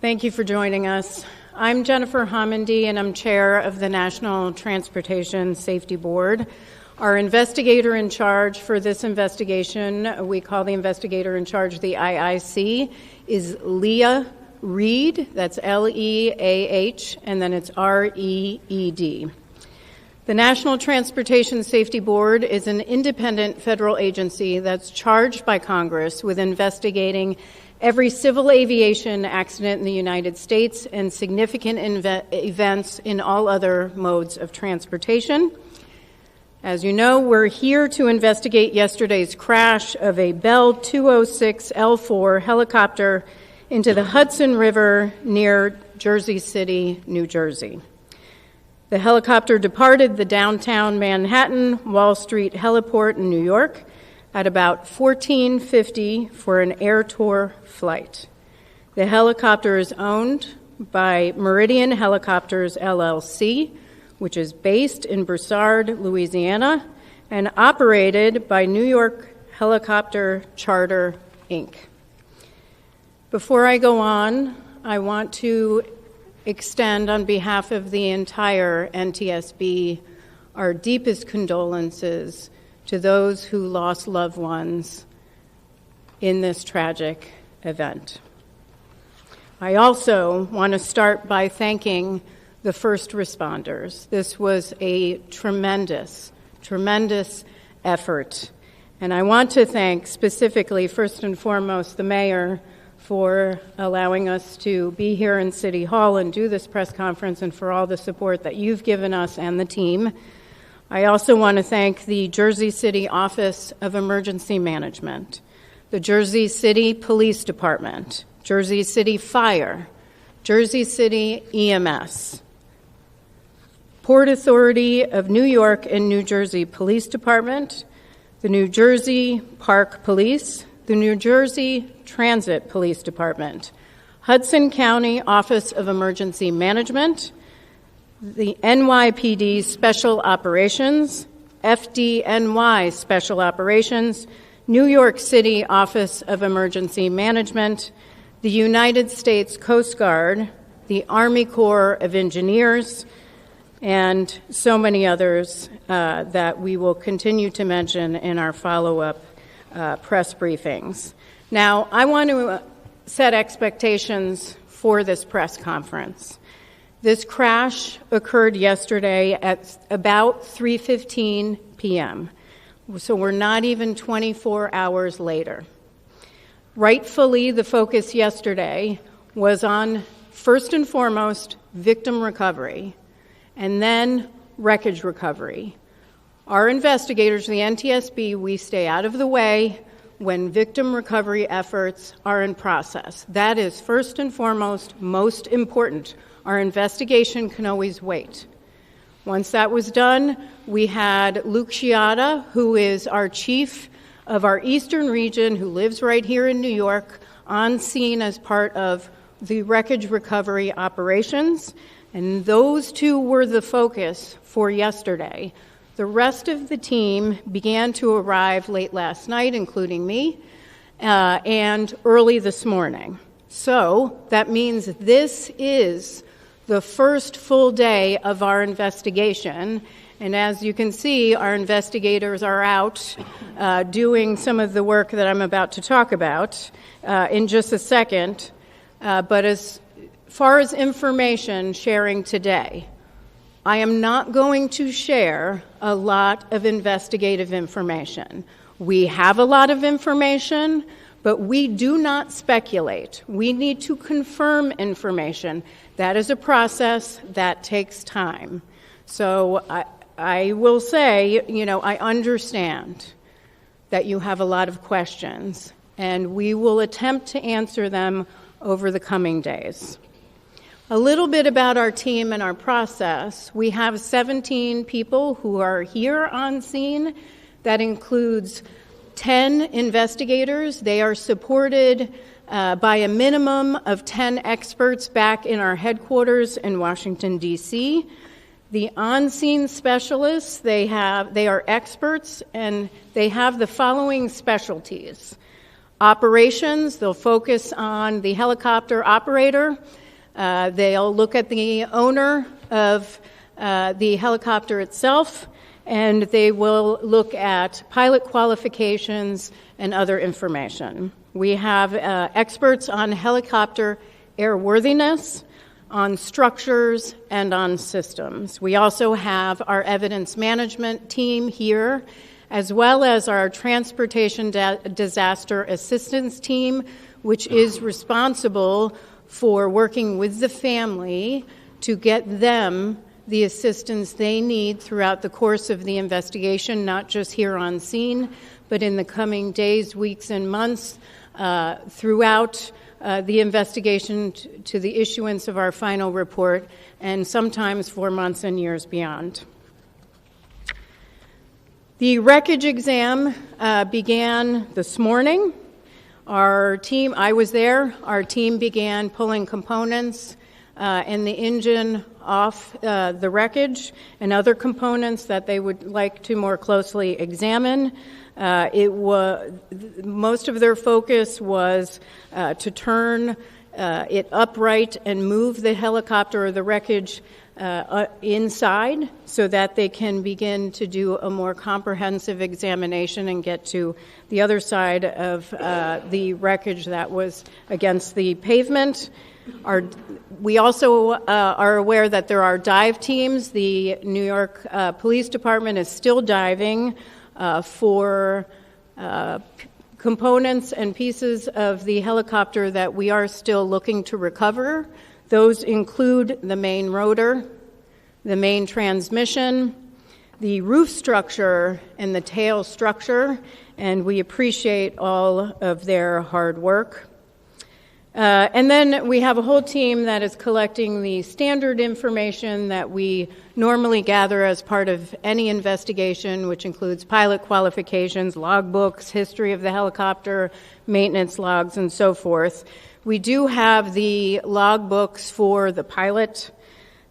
Thank you for joining us. I'm Jennifer Homendy, and I'm chair of the National Transportation Safety Board. Our investigator in charge for this investigation, we call the investigator in charge the IIC, is Leah Reed. That's L-E-A-H, and then it's R-E-E-D. The National Transportation Safety Board is an independent federal agency that's charged by Congress with investigating every civil aviation accident in the United States and significant events in all other modes of transportation. As you know, we're here to investigate yesterday's crash of a Bell 206 L-4 helicopter into the Hudson River near Jersey City, New Jersey. The helicopter departed the downtown Manhattan Wall Street heliport in New York at about 14:50 for an air tour flight. The helicopter is owned by Meridian Helicopters, LLC, which is based in Broussard, Louisiana, and operated by New York Helicopter Charter, Inc. Before I go on, I want to extend on behalf of the entire NTSB our deepest condolences to those who lost loved ones in this tragic event. I also want to start by thanking the first responders. This was a tremendous effort. And I want to thank specifically, first and foremost, the mayor for allowing us to be here in City Hall and do this press conference, and for all the support that you've given us and the team. I also want to thank the Jersey City Office of Emergency Management, the Jersey City Police Department, Jersey City Fire, Jersey City EMS, Port Authority of New York and New Jersey Police Department, the New Jersey Park Police, the New Jersey Transit Police Department, Hudson County Office of Emergency Management, the NYPD Special Operations, FDNY Special Operations, New York City Office of Emergency Management, the United States Coast Guard, the Army Corps of Engineers, and so many others that we will continue to mention in our follow-up press briefings. Now, I want to set expectations for this press conference. This crash occurred yesterday at about 3:15 p.m., so we're not even 24 hours later. Rightfully, the focus yesterday was on, first and foremost, victim recovery, and then wreckage recovery. Our investigators, the NTSB, we stay out of the way when victim recovery efforts are in process. That is first and foremost, most important. Our investigation can always wait. Once that was done, we had Luke Chiata, who is our chief of our Eastern region, who lives right here in New York, on scene as part of the wreckage recovery operations. And those two were the focus for yesterday. The rest of the team began to arrive late last night, including me, and early this morning. So that means this is the first full day of our investigation. And as you can see, our investigators are out doing some of the work that I'm about to talk about in just a second. But as far as information sharing today, I am not going to share a lot of investigative information. We have a lot of information, but we do not speculate. We need to confirm information. That is a process that takes time. So I will say, I understand that you have a lot of questions, and we will attempt to answer them over the coming days. A little bit about our team and our process. We have 17 people who are here on scene. That includes 10 investigators. They are supported by a minimum of 10 experts back in our headquarters in Washington, D.C. The on-scene specialists, they are experts, and they have the following specialties. Operations, they'll focus on the helicopter operator. They'll look at the owner of the helicopter itself, and they will look at pilot qualifications and other information. We have experts on helicopter airworthiness, on structures, and on systems. We also have our evidence management team here, as well as our transportation disaster assistance team, which is responsible for working with the family to get them the assistance they need throughout the course of the investigation, not just here on scene, but in the coming days, weeks, and months throughout the investigation to the issuance of our final report, and sometimes for months and years beyond. The wreckage exam began this morning. Our team, I was there, our team began pulling components and the engine off the wreckage and other components that they would like to more closely examine. Most of their focus was to turn it upright and move the helicopter or the wreckage inside so that they can begin to do a more comprehensive examination and get to the other side of the wreckage that was against the pavement. We also are aware that there are dive teams. The New York Police Department is still diving for components and pieces of the helicopter that we are still looking to recover. Those include the main rotor, the main transmission, the roof structure, and the tail structure, and we appreciate all of their hard work. And then we have a whole team that is collecting the standard information that we normally gather as part of any investigation, which includes pilot qualifications, logbooks, history of the helicopter, maintenance logs, and so forth. We do have the logbooks for the pilot.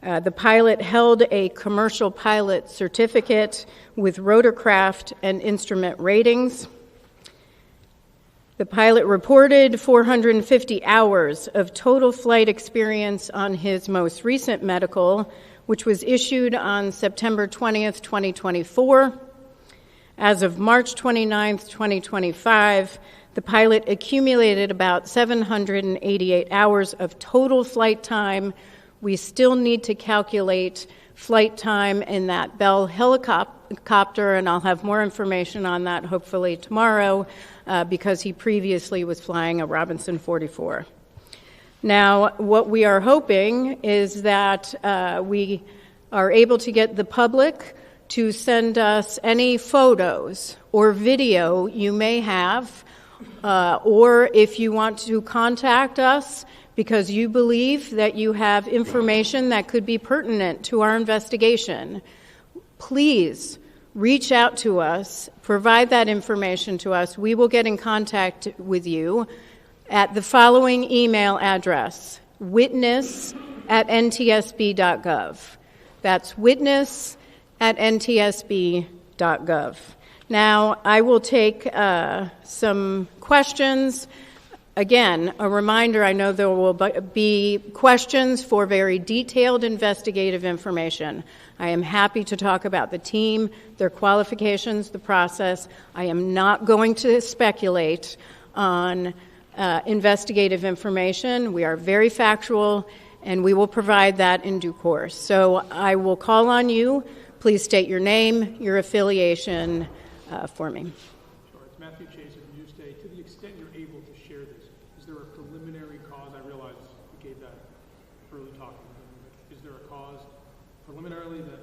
The pilot held a commercial pilot certificate with rotorcraft and instrument ratings. The pilot reported 450 hours of total flight experience on his most recent medical, which was issued on September 20th, 2024. As of March 29th, 2025, the pilot accumulated about 788 hours of total flight time. We still need to calculate flight time in that Bell helicopter, and I'll have more information on that hopefully tomorrow, because he previously was flying a Robinson 44. Now, what we are hoping is that we are able to get the public to send us any photos or video you may have, or if you want to contact us because you believe that you have information that could be pertinent to our investigation, please reach out to us, provide that information to us. We will get in contact with you at the following email address: witness@ntsb.gov. That's witness@ntsb.gov. Now, I will take some questions. Again, a reminder, I know there will be questions for very detailed investigative information. I am happy to talk about the team, their qualifications, the process. I am not going to speculate on investigative information. We are very factual, and we will provide that in due course. So I will call on you. Please state your name, your affiliation for me. Sure. It's Matthew Chase of Newsday. To the extent you're able to share this, is there a preliminary cause? I realize you gave that early talk. Is there a cause preliminarily that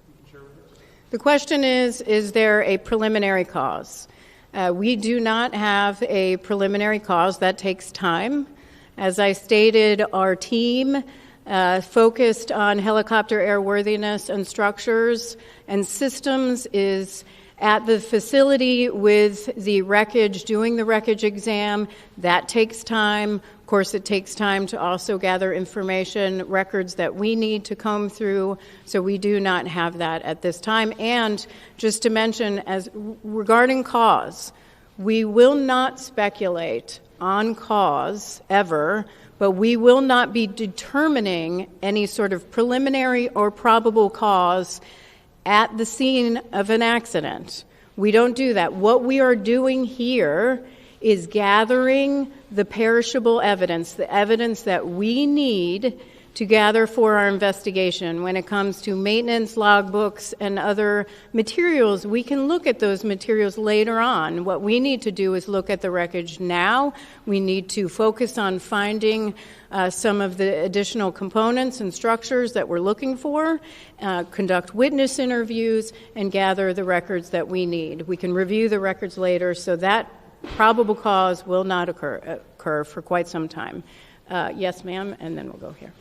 you can share with us? The question is there a preliminary cause? We do not have a preliminary cause. That takes time. As I stated, our team focused on helicopter airworthiness and structures and systems is at the facility with the wreckage, doing the wreckage exam. That takes time. Of course, it takes time to also gather information, records that we need to comb through, so we do not have that at this time. And just to mention, as regarding cause, We will not speculate on cause ever, but we will not be determining any sort of preliminary or probable cause at the scene of an accident. We don't do that. What we are doing here is gathering the perishable evidence, the evidence that we need to gather for our investigation. When it comes to maintenance logbooks and other materials, we can look at those materials later on. What we need to do is look at the wreckage now. We need to focus on finding some of the additional components and structures that we're looking for, conduct witness interviews, and gather the records that we need. We can review the records later, so that probable cause will not occur for quite some time. Yes, ma'am, and then we'll go here.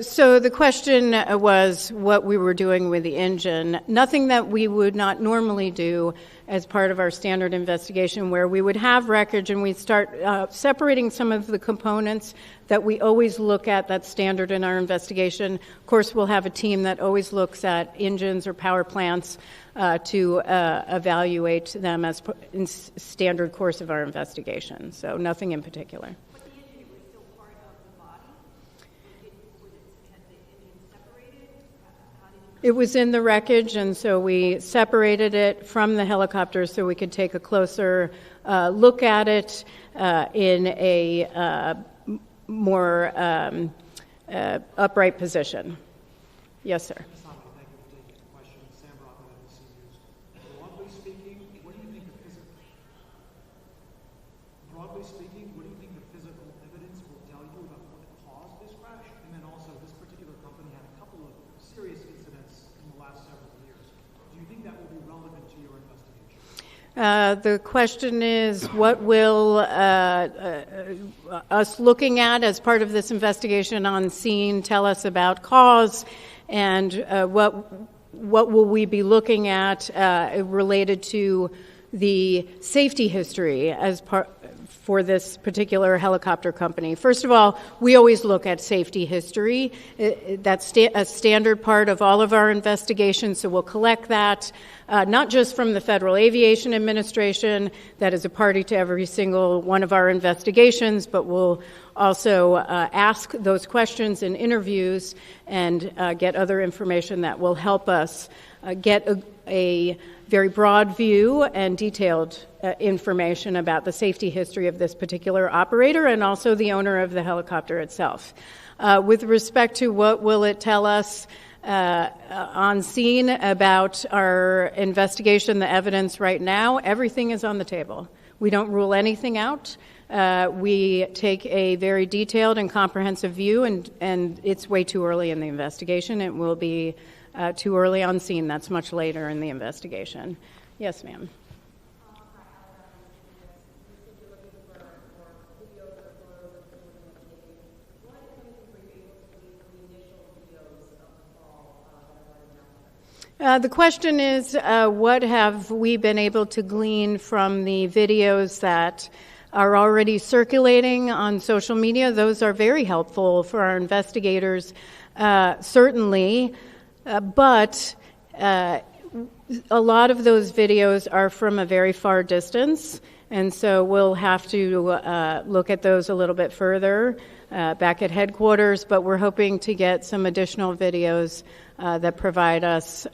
So the question was what we were doing with the engine. Nothing that we would not normally do as part of our standard investigation, where we would have wreckage and we'd start separating some of the components that we always look at that's standard in our investigation. Of course, we'll have a team that always looks at engines or power plants to evaluate them as in standard course of our investigation. So nothing in particular. It was in the wreckage, and so we separated it from the helicopter so we could take a closer look at it in a more upright position. Yes, sir. The question is, what will us looking at as part of this investigation on scene tell us about cause, and what will we be looking at related to the safety history as part for this particular helicopter company? First of all, we always look at safety history. That's a standard part of all of our investigations, so we'll collect that, not just from the Federal Aviation Administration, that is a party to every single one of our investigations, but we'll also ask those questions in interviews and get other information that will help us get a very broad view and detailed information about the safety history of this particular operator and also the owner of the helicopter itself. With respect to what will it tell us on scene about our investigation, the evidence right now, everything is on the table. We don't rule anything out. We take a very detailed and comprehensive view, and it's way too early in the investigation. It will be too early on scene. That's much later in the investigation. Yes, ma'am. The question is, what have we been able to glean from the videos that are already circulating on social media? Those are very helpful for our investigators, certainly, but a lot of those videos are from a very far distance, and so we'll have to look at those a little bit further back at headquarters, but we're hoping to get some additional videos that provide us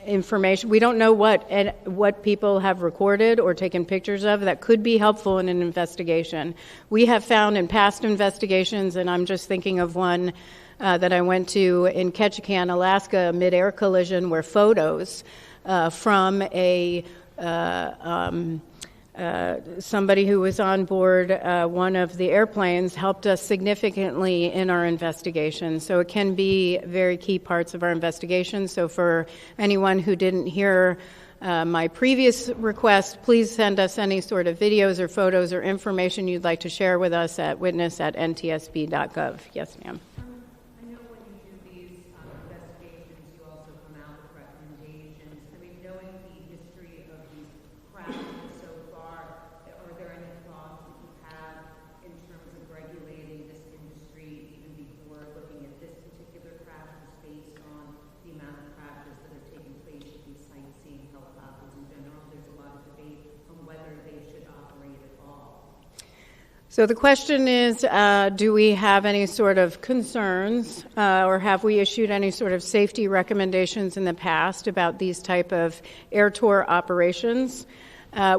information. We don't know what people have recorded or taken pictures of that could be helpful in an investigation. We have found in past investigations, and I'm just thinking of one that I went to in Ketchikan, Alaska, a mid-air collision where photos from somebody who was on board one of the airplanes helped us significantly in our investigation. So it can be very key parts of our investigation. So for anyone who didn't hear my previous request, please send us any sort of videos or photos or information you'd like to share with us at witness@ntsb.gov. Yes, ma'am. So the question is, do we have any sort of concerns or have we issued any sort of safety recommendations in the past about these type of air tour operations?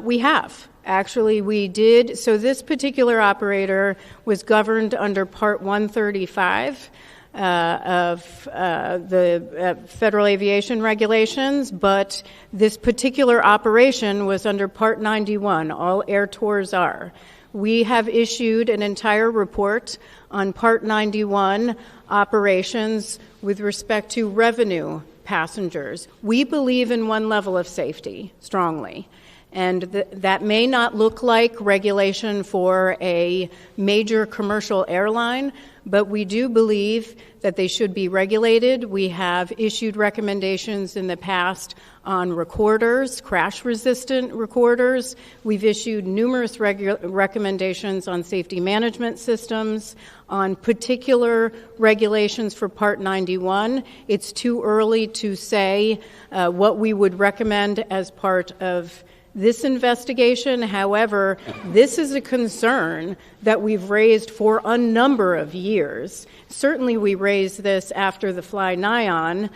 We have. Actually, we did. So this particular operator was governed under Part 135 of the Federal Aviation Regulations, but this particular operation was under Part 91. All air tours are. We have issued an entire report on Part 91 operations with respect to revenue passengers. We believe in one level of safety strongly. And that may not look like regulation for a major commercial airline, but we do believe that they should be regulated. We have issued recommendations in the past on recorders, crash-resistant recorders. We've issued numerous recommendations on safety management systems, on particular regulations for Part 91. It's too early to say what we would recommend as part of this investigation. However, this is a concern that we've raised for a number of years. Certainly we raised this after the Fly Nyan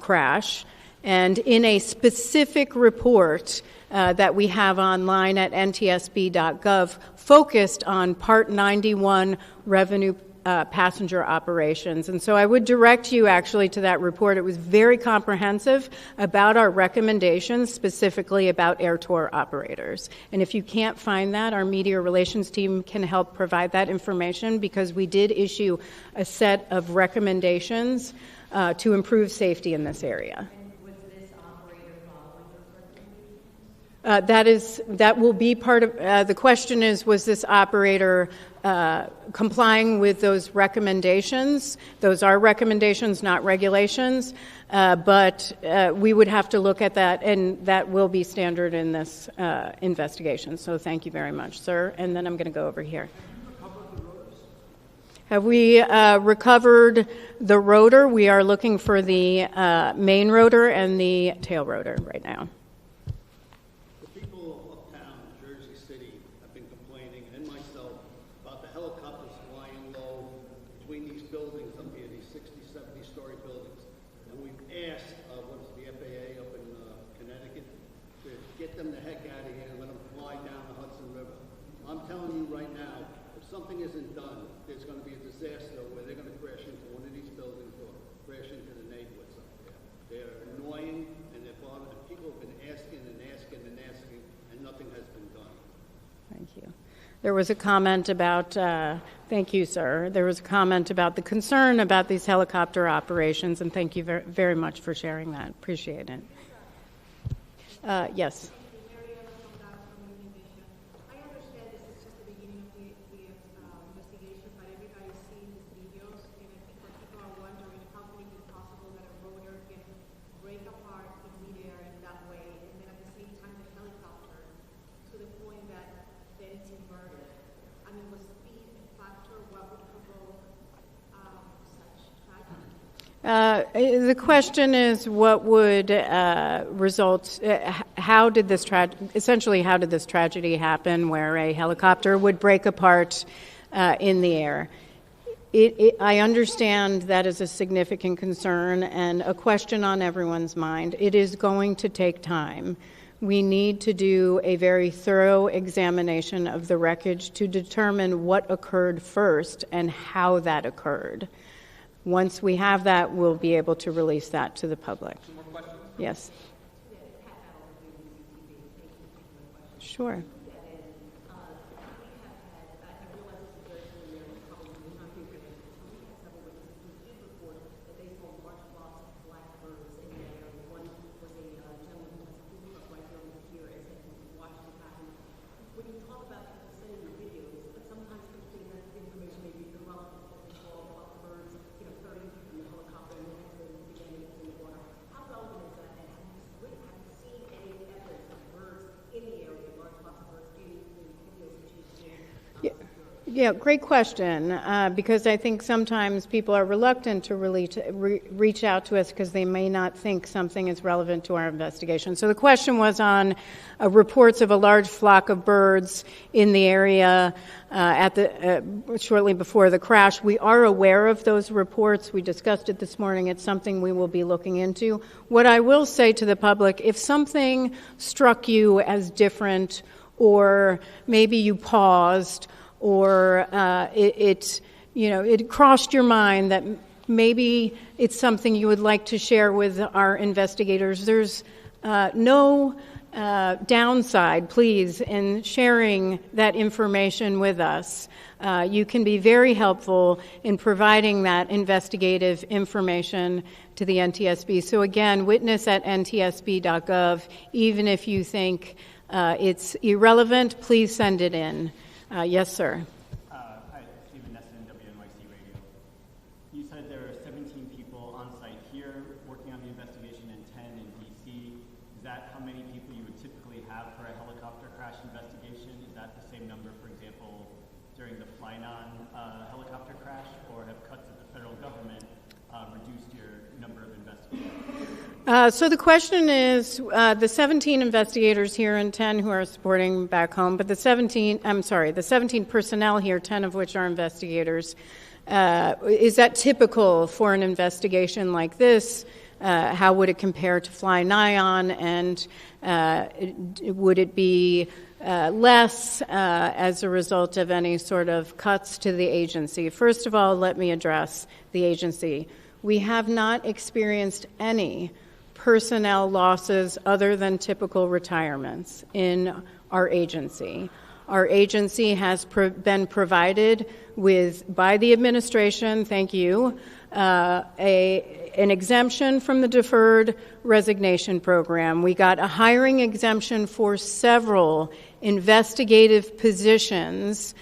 crash, and in a specific report that we have online at ntsb.gov focused on Part 91 revenue passenger operations. And so I would direct you actually to that report. It was very comprehensive about our recommendations, specifically about air tour operators. And if you can't find that, our media relations team can help provide that information, because we did issue a set of recommendations to improve safety in this area. That will be part of the question is, was this operator complying with those recommendations? Those are recommendations, not regulations, but we would have to look at that, and that will be standard in this investigation. So thank you very much, sir. And then I'm going to go over here. Have we recovered the rotor? We are looking for the main rotor and the tail rotor right now. Isn't done, there's going to be a disaster where they're going to crash into one of these buildings or crash into the neighborhoods up there. They're annoying, and they're bothering. People have been asking and asking and asking, and nothing has been done. Thank you. There was a comment about, thank you, sir. There was a comment about the concern about these helicopter operations, and thank you very much for sharing that. Appreciate it. Yes. The question is, what would result? How did this tragedy happen, where a helicopter would break apart in the air? I understand that is a significant concern and a question on everyone's mind. It is going to take time. We need to do a very thorough examination of the wreckage to determine what occurred first and how that occurred. Once we have that, we'll be able to release that to the public. Some more questions? Yes. Sure. Yeah, great question, because I think sometimes people are reluctant to really reach out to us because they may not think something is relevant to our investigation. So the question was on reports of a large flock of birds in the area shortly before the crash. We are aware of those reports. We discussed it this morning. It's something we will be looking into. What I will say to the public, if something struck you as different, or maybe you paused, or it crossed your mind that maybe it's something you would like to share with our investigators, there's no downside, please, in sharing that information with us. You can be very helpful in providing that investigative information to the NTSB. So again, witness at ntsb.gov. Even if you think it's irrelevant, please send it in. Yes, sir. Hi, Stephen Nesson, WNYC Radio. You said there are 17 people on site here working on the investigation and 10 in D.C. Is that how many people you would typically have for a helicopter crash investigation? Is that the same number, for example, during the Flynon helicopter crash, or have cuts at the federal government reduced your number of investigators? So the question is the 17 investigators here and 10 who are supporting back home, but the 17 personnel here, 10 of which are investigators. Is that typical for an investigation like this? How would it compare to Fly-Nyon? And would it be less as a result of any sort of cuts to the agency? First of all, let me address the agency. We have not experienced any personnel losses other than typical retirements in our agency. Our agency has been provided with, by the administration, thank you, an exemption from the deferred resignation program. We got a hiring exemption for several investigative positions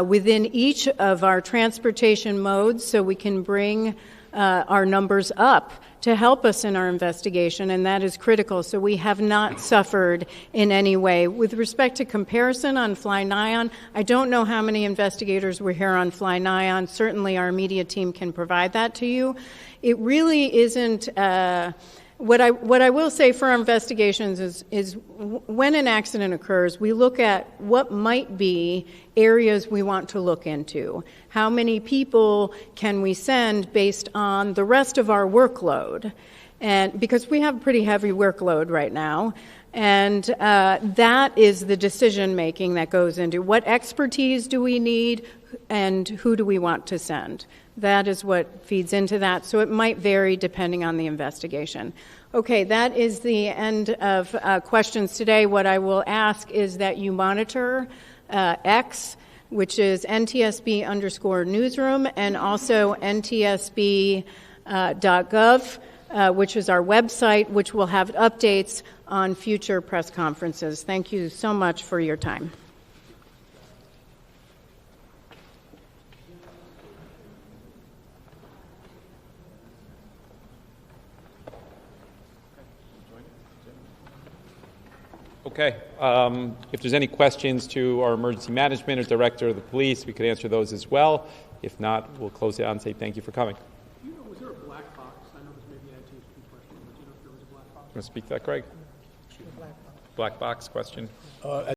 within each of our transportation modes, so we can bring our numbers up to help us in our investigation, and that is critical. So we have not suffered in any way. With respect to comparison on Fly-Nyon, I don't know how many investigators were here on Fly-Nyon. Certainly our media team can provide that to you. It really isn't... What I will say for our investigations is when an accident occurs, we look at what might be areas we want to look into. How many people can we send based on the rest of our workload? And because we have a pretty heavy workload right now, and that is the decision making that goes into what expertise do we need and who do we want to send. That is what feeds into that. So it might vary depending on the investigation. Okay, that is the end of questions today. What I will ask is that you monitor X, which is NTSB_newsroom, and also NTSB.gov, which is our website, which will have updates on future press conferences. Thank you so much for your time. Okay. If there's any questions to our emergency management or director of the police, we could answer those as well. If not, we'll close it out and say thank you for coming. Was there a black box? I know this may be an NTSB question, but do you know if there was a black box? You want to speak to that, Greg? Black box question.